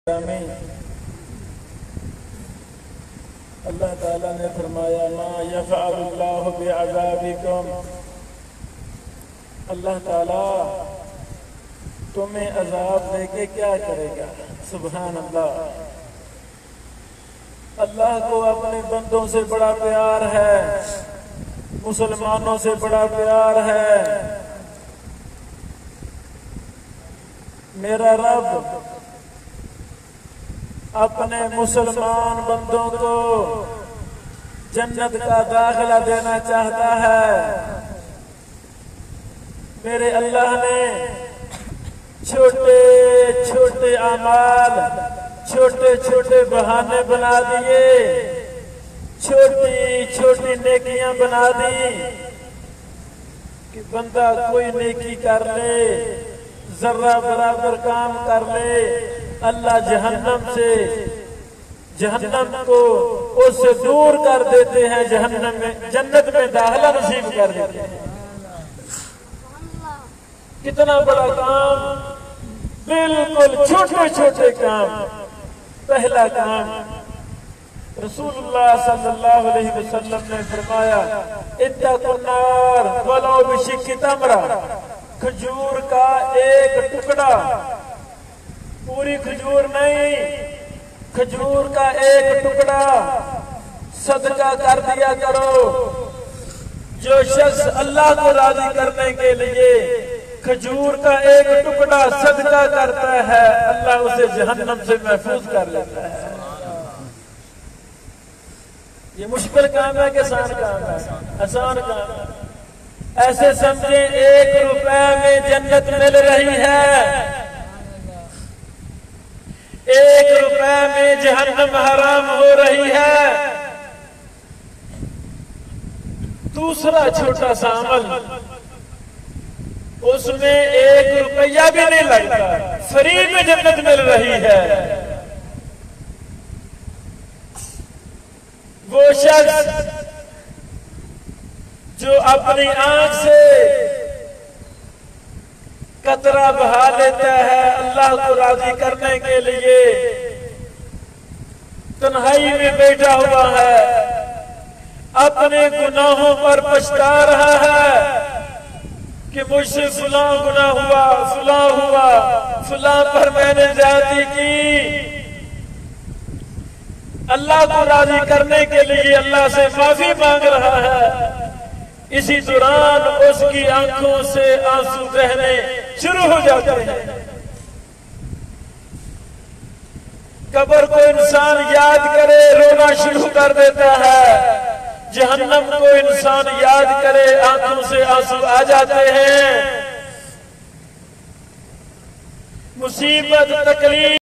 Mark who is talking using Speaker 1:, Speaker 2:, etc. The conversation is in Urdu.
Speaker 1: اللہ تعالیٰ نے فرمایا ما یفعل اللہ بعذابکم، اللہ تعالیٰ تمہیں عذاب دے کے کیا کرے گا؟ سبحان اللہ۔ اللہ کو اپنے بندوں سے بڑا پیار ہے، مسلمانوں سے بڑا پیار ہے۔ میرا رب اپنے مسلمان بندوں کو جنت کا داخلہ دینا چاہتا ہے۔ میرے اللہ نے چھوٹے چھوٹے اعمال، چھوٹے چھوٹے بہانے بنا دیے، چھوٹی چھوٹی نیکیاں بنا دی کہ بندہ کوئی نیکی کر لے، ذرہ برابر کام کر لے، اللہ جہنم کو اس سے دور کر دیتے ہیں، جہنم میں جنت میں داخلہ نصیب کر دیتے ہیں۔ کتنا بڑا کام، بالکل چھوٹے چھوٹے کام۔ پہلا کام رسول اللہ صلی اللہ علیہ وسلم نے فرمایا اتقوا النار ولو بشق تمرہ، کھجور کا ایک ٹکڑا، پوری کھجور نہیں، کھجور کا ایک ٹکڑا صدقہ کر دیا کرو۔ جو شخص اللہ کو راضی کرنے کے لیے کھجور کا ایک ٹکڑا صدقہ کرتا ہے، اللہ اسے جہنم سے محفوظ کر لیتا ہے۔ یہ مشکل کام ہے کہ آسان کام ہے؟ آسان کام ہے۔ ایسے سمجھیں 1 روپے میں جنت مل رہی ہے، 1 روپے میں جہنم حرام ہو رہی ہے۔ دوسرا چھوٹا سا عمل، اس میں 1 روپیہ بھی نہیں لگتا، فری میں جنت مل رہی ہے۔ وہ شخص جو اپنی آنکھ سے قطرہ بہا لیتا ہے اللہ کو راضی کرنے کے لیے، تنہائی میں بیٹھا ہوا ہے، اپنے گناہوں پر پچھتا رہا ہے کہ مجھ سے فلاں گناہ ہوا، فلاں ہوا، فلاں پر میں نے زیادتی کی۔ اللہ کو راضی کرنے کے لیے اللہ سے معافی مانگ رہا ہے، اسی دوران اس کی آنکھوں سے آنسو بہنے شروع ہو جاتے ہیں۔ قبر کو انسان یاد کرے رونا شروع کر دیتا ہے، جہنم کو انسان یاد کرے آنکھوں سے آنسو آ جاتے ہیں۔ مصیبت، تکلیف